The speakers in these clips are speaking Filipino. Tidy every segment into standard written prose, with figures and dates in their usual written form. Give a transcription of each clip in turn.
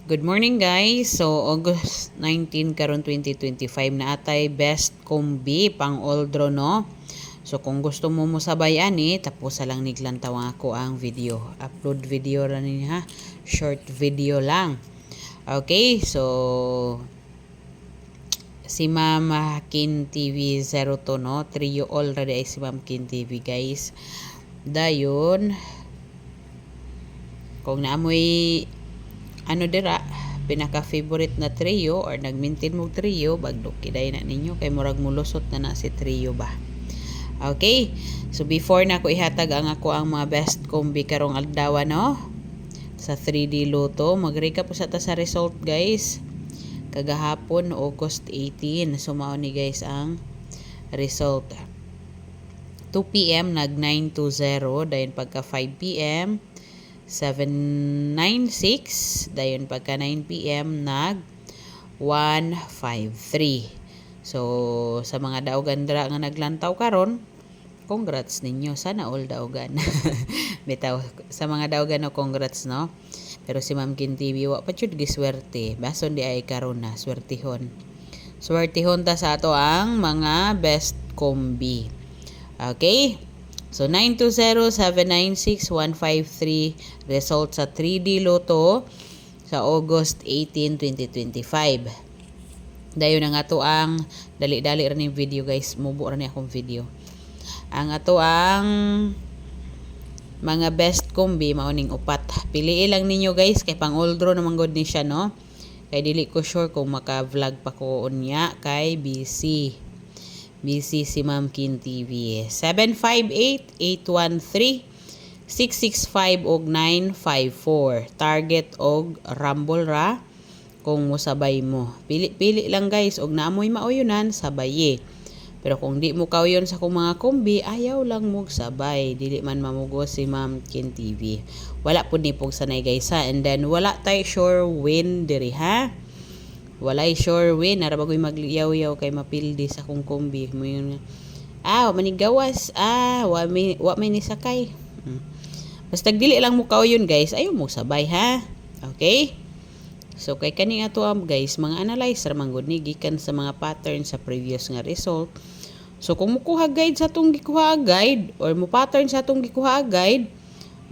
Good morning guys. So August 19 karon 2025 na atay best kombi pang oldro no. So kung gusto mo mosabay ani tapos lang niglantaw ako ang video. Upload video ra ni ha. Short video lang. Okay, so si Ma'am Kin TV 02 no. Trio already ay si Ma'am Kin TV guys. Dayon kung naamoy ano dira pinaka favorite na trio or nagmintin mo trio bagdo kiday na ninyo kay murag mulusot na si trio ba. Okay, so before na ko ihatag ang ako ang mga best kombi karong adlaw no sa 3D Lotto, mag-recap sa ta sa result guys kagahapon August 18. So mao ni guys ang result. 2 PM nag 920, dayon pagka 5 PM 796, dayon pagka 9 PM nag 153. So sa mga daogan dira nga naglantaw karon, congrats ninyo, sana all daogan. Bitaw sa mga daogan no, congrats no. Pero si Ma'am Kin TV wa pa jud giswerte, bason di ay karon na swertihon. Swertihon ta sa ato ang mga best kombi. Okay? So 920-796-153 result sa 3D Lotto sa August 18, 2025. Dayon ang ato ang dali-dali ra ni video guys, mubo ra ni akong video. Ang ato ang mga best kombi mauning upat. Piliin lang ninyo guys kay pang oldro naman god ni siya no. Kay dili ko sure kung maka-vlog pa ko unya kay busy si Ma'am Kin TV. 758-813-665 og 954. Target og rumble ra kung musabay mo. Pili lang guys og naamoy maoyonan sabaye. Pero kung di mo kauyon sa kung mga kombi, ayaw lang mo sabay. Dili man mamugo si Ma'am Kin TV. Wala pud ni pog sanay guys ha. And then wala tay sure win diri ha. Walay sure win ara bagoy magliyaw-yaw kay mapildi sa kung kombi mo yun. Manigawas wa may ni sakay. Basta dili lang mo kauyon guys, ayaw mo sabay ha. Okay? So kay kani ato guys, mga analyzer man gud ni gikan sa mga pattern sa previous nga result. So kung mukuha guide sa atong gikuha guide or mo pattern sa atong gikuha guide,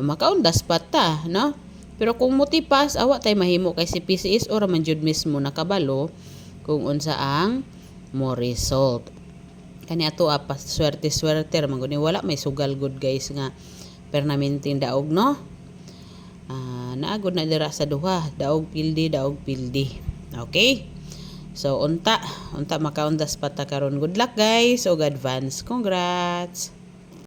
makaundas pa ta, no? Pero kung mutipas, awa tay mahimo kay si PCS or man jud mismo nakabalo kung unsa ang mo result. Kani ato pa swerte-swerte man gud ni wala may sugal good guys nga permanenteng daog no. Naagod na dira sa duha, daog pildi. Okay? So unta makaundas pa ta karon. Good luck guys, og advance congrats.